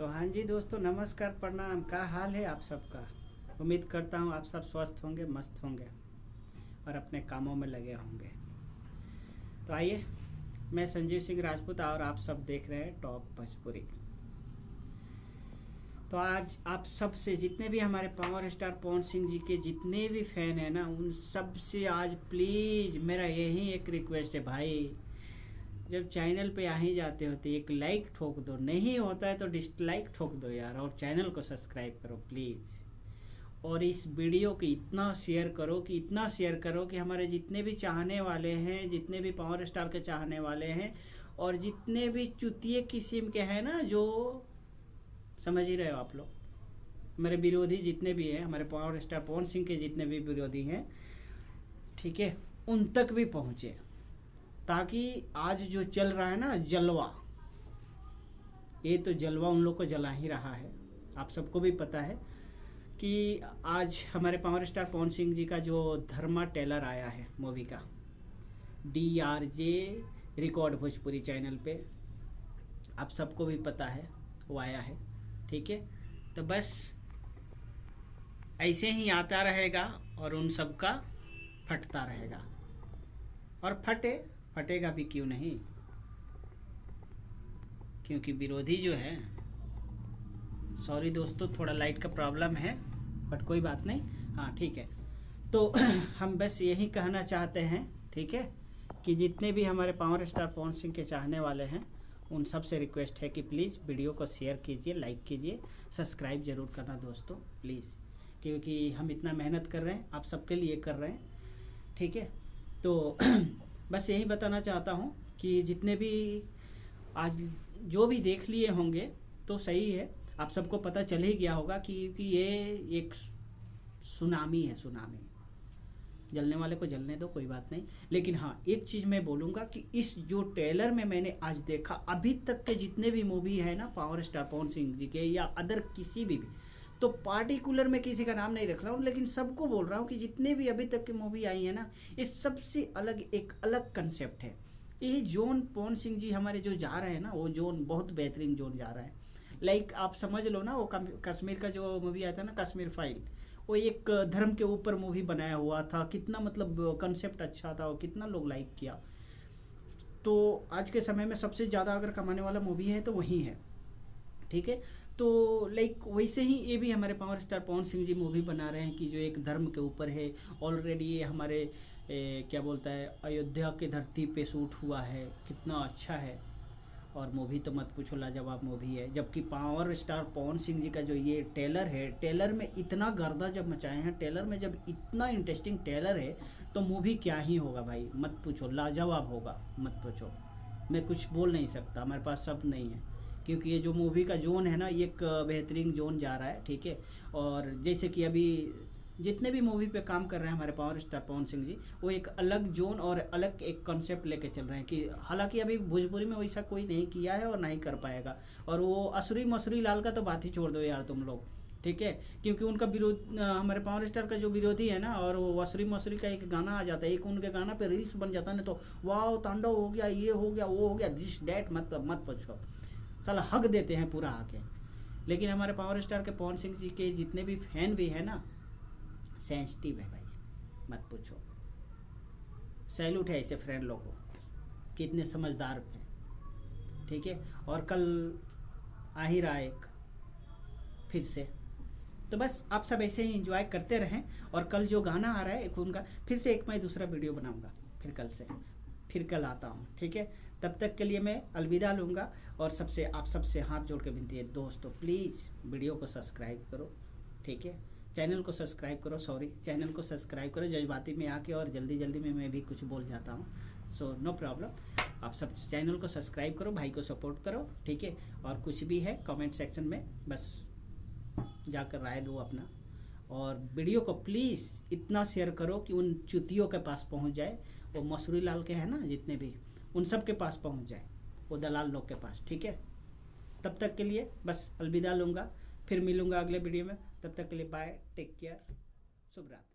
तो हाँ जी दोस्तों, नमस्कार, प्रणाम। क्या हाल है आप सबका। उम्मीद करता हूँ आप सब स्वस्थ होंगे, मस्त होंगे और अपने कामों में लगे होंगे। तो आइए, मैं संजीव सिंह राजपूत और आप सब देख रहे हैं टॉप भोजपुरी। तो आज आप सब से, जितने भी हमारे पावर स्टार पवन सिंह जी के जितने भी फैन हैं ना, उन सब से आज प्लीज़ मेरा यही एक रिक्वेस्ट है भाई, जब चैनल पे आ ही जाते हो तो एक लाइक ठोक दो, नहीं होता है तो डिसलाइक ठोक दो यार, और चैनल को सब्सक्राइब करो प्लीज़। और इस वीडियो को इतना शेयर करो कि इतना शेयर करो कि हमारे जितने भी चाहने वाले हैं, जितने भी पावर स्टार के चाहने वाले हैं और जितने भी चुतिए किस्म के हैं ना, जो समझ ही रहे हो आप लोग, हमारे विरोधी जितने भी हैं, हमारे पावर स्टार पवन सिंह के जितने भी विरोधी हैं, ठीक है, उन तक भी पहुँचे, ताकि आज जो चल रहा है ना जलवा, ये तो जलवा उन लोग को जला ही रहा है। आप सबको भी पता है कि आज हमारे पावर स्टार पवन सिंह जी का जो धर्मा टेलर आया है मूवी का, DRJ रिकॉर्ड भोजपुरी चैनल पे, आप सबको भी पता है वो आया है, ठीक है। तो बस ऐसे ही आता रहेगा और उन सब का फटता रहेगा, और फटेगा भी क्यों नहीं, क्योंकि विरोधी जो है, सॉरी दोस्तों थोड़ा लाइट का प्रॉब्लम है बट कोई बात नहीं, हाँ ठीक है। तो हम बस यही कहना चाहते हैं, ठीक है, कि जितने भी हमारे पावर स्टार पवन सिंह के चाहने वाले हैं, उन सब से रिक्वेस्ट है कि प्लीज़ वीडियो को शेयर कीजिए, लाइक कीजिए, सब्सक्राइब ज़रूर करना दोस्तों प्लीज़, क्योंकि हम इतना मेहनत कर रहे हैं, आप सबके लिए कर रहे हैं, ठीक है। तो बस यही बताना चाहता हूँ कि जितने भी आज जो भी देख लिए होंगे तो सही है, आप सबको पता चल ही गया होगा कि ये एक सुनामी है, सुनामी। जलने वाले को जलने दो, कोई बात नहीं। लेकिन हाँ, एक चीज़ मैं बोलूँगा कि इस जो ट्रेलर में मैंने आज देखा, अभी तक के जितने भी मूवी है ना पावर स्टार पवन सिंह जी के या अदर किसी भी, तो पार्टिकुलर में किसी का नाम नहीं रख रहा हूँ, लेकिन सबको बोल रहा हूँ कि जितने भी अभी तक की मूवी आई है ना, ये सबसे अलग एक अलग कंसेप्ट है। ये जोन पवन सिंह जी हमारे जो जा रहे हैं ना, वो जोन बहुत बेहतरीन जोन जा रहा है। लाइक आप समझ लो ना, वो कश्मीर का जो मूवी आया था ना, कश्मीर फाइल, वो एक धर्म के ऊपर मूवी बनाया हुआ था, कितना मतलब कंसेप्ट अच्छा था और कितना लोग लाइक किया। तो आज के समय में सबसे ज़्यादा अगर कमाने वाला मूवी है तो वही है, ठीक है। तो लाइक वैसे ही ये भी हमारे power star Pawan Singh ji movie बना रहे हैं कि जो एक धर्म के ऊपर है। ऑलरेडी ये हमारे क्या बोलता है, अयोध्या की धरती पे शूट हुआ है, कितना अच्छा है। और मूवी तो मत पूछो, लाजवाब मूवी है। जबकि पावर स्टार पवन सिंह जी का जो ये टेलर है, टेलर में इतना गर्दा जब मचाए हैं, टेलर में जब इतना इंटरेस्टिंग टेलर है, तो मूवी क्या ही होगा भाई, मत पूछो, लाजवाब होगा, मत पूछो। मैं कुछ बोल नहीं सकता, हमारे पास शब्द नहीं है, क्योंकि ये जो मूवी का जोन है ना, ये एक बेहतरीन जोन जा रहा है, ठीक है। और जैसे कि अभी जितने भी मूवी पे काम कर रहे हैं हमारे पावर स्टार पवन सिंह जी, वो एक अलग जोन और अलग एक कॉन्सेप्ट लेके चल रहे हैं कि हालांकि अभी भोजपुरी में वैसा कोई नहीं किया है और नहीं कर पाएगा। और वो असुरी मसूरी लाल का तो बात ही छोड़ दो यार तुम लोग, ठीक है, क्योंकि उनका विरोध, हमारे पावर स्टार का जो विरोधी है ना, और वो असुरी मसूरी का एक गाना आ जाता है, एक उनके गाना पे रील्स बन जाता है ना, तो वाह तांडव हो गया, ये हो गया, वो हो गया, दिस डैट, मत पूछो, साला हक देते हैं पूरा आके। लेकिन हमारे पावर स्टार के पवन सिंह जी के जितने भी फैन भी है ना, सेंसिटिव है भाई, मत पूछो। सैल्यूट है ऐसे फ्रेंड लोगों को, कितने समझदार हैं, ठीक है। और कल आ ही रहा एक फिर से, तो बस आप सब ऐसे ही एंजॉय करते रहें। और कल जो गाना आ रहा है एक उनका, फिर से एक मैं दूसरा वीडियो बनाऊंगा, फिर कल आता हूँ, ठीक है। तब तक के लिए मैं अलविदा लूँगा। और सबसे आप सबसे हाथ जोड़ के विनती है दोस्तों, प्लीज़ वीडियो को सब्सक्राइब करो, ठीक है, चैनल को सब्सक्राइब करो, चैनल को सब्सक्राइब करो, जज्बाती में आके और जल्दी में मैं भी कुछ बोल जाता हूँ, सो नो प्रॉब्लम। आप सब चैनल को सब्सक्राइब करो, भाई को सपोर्ट करो, ठीक है। और कुछ भी है कमेंट सेक्शन में बस जाकर राय दो अपना, और वीडियो को प्लीज़ इतना शेयर करो कि उन चुतियों के पास पहुंच जाए, वो मसूरी लाल के हैं ना जितने भी, उन सब के पास पहुंच जाए, वो दलाल लोग के पास, ठीक है। तब तक के लिए बस अलविदा लूँगा, फिर मिलूँगा अगले वीडियो में। तब तक के लिए बाय, टेक केयर, शुभ रात्रि।